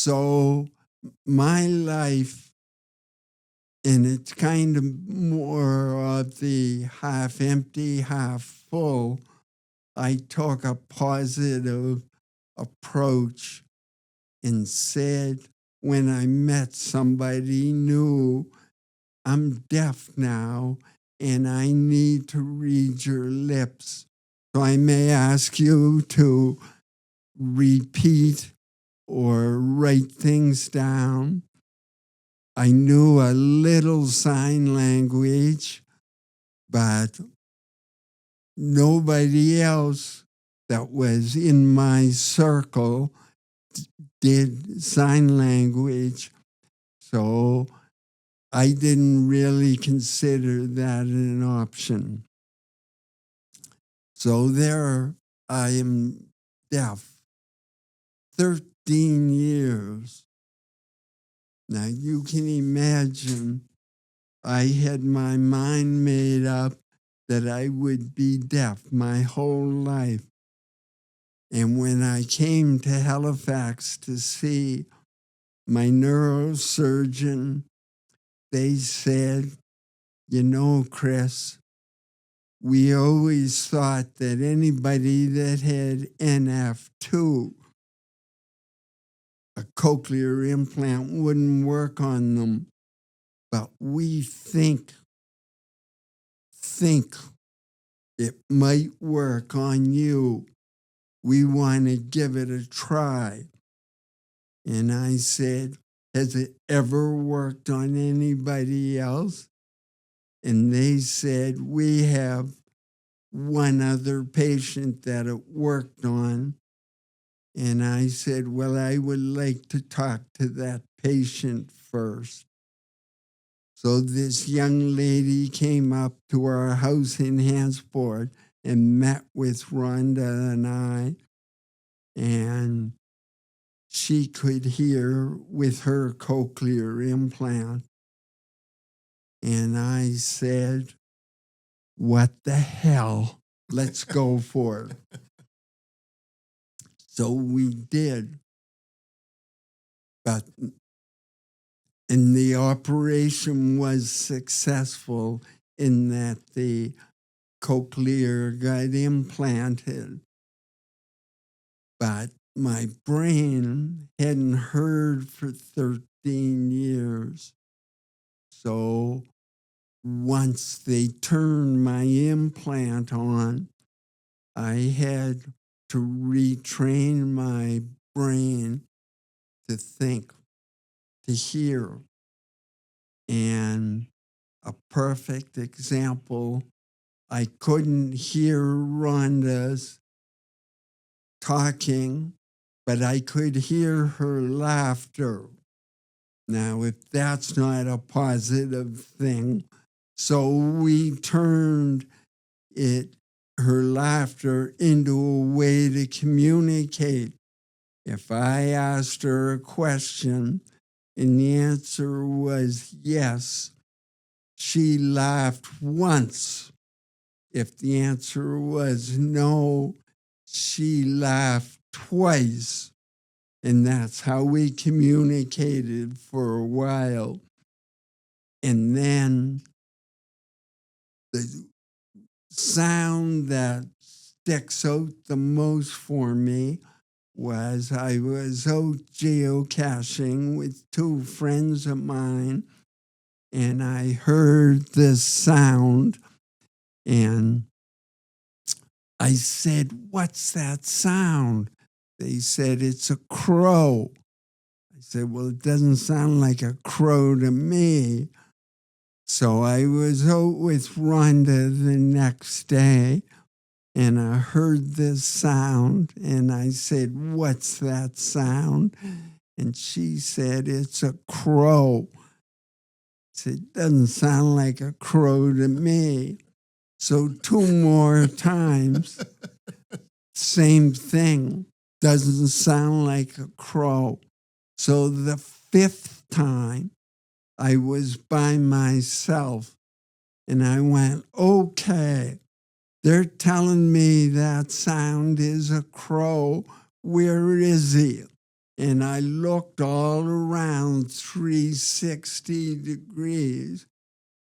So my life, and it's kind of more of the half empty, half full. I took a positive approach and said, when I met somebody new, I'm deaf now and I need to read your lips. So I may ask you to repeat or write things down. I knew a little sign language, but nobody else that was in my circle did sign language. So I didn't really consider that an option. So there I am deaf 13 years. Now you can imagine I had my mind made up that I would be deaf my whole life. And when I came to Halifax to see my neurosurgeon, they said, you know, Chris, we always thought that anybody that had NF2, a cochlear implant, wouldn't work on them. But we think it might work on you. We want to give it a try. And I said, has it ever worked on anybody else? And they said, we have one other patient that it worked on. And I said, well, I would like to talk to that patient first. So this young lady came up to our house in Hansport and met with Rhonda and I, and she could hear with her cochlear implant. And I said, what the hell? Let's go for it. So we did. And the operation was successful in that the cochlear got implanted. But my brain hadn't heard for 13 years. So once they turned my implant on, I had to retrain my brain to think, to hear. And a perfect example, I couldn't hear Rhonda's talking, but I could hear her laughter. Now, if that's not a positive thing, so we turned her laughter into a way to communicate. If I asked her a question and the answer was yes, she laughed once. If the answer was no, she laughed twice. And that's how we communicated for a while. And then the sound that sticks out the most for me was I was out geocaching with two friends of mine, and I heard this sound, and I said, what's that sound? They said, it's a crow. I said, well, it doesn't sound like a crow to me. So I was out with Rhonda the next day, and I heard this sound, and I said, what's that sound? And she said, it's a crow. I said, it doesn't sound like a crow to me. So 2 more times, same thing, doesn't sound like a crow. So the 5th time, I was by myself, and I went, okay, they're telling me that sound is a crow. Where is he? and I looked all around 360 degrees,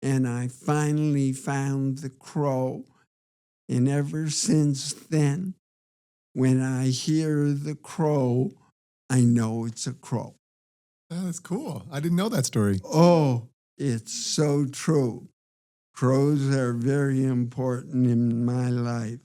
and I finally found the crow. And ever since then, when I hear the crow, I know it's a crow. Oh, that's cool. I didn't know that story. Oh, it's so true. Crows are very important in my life.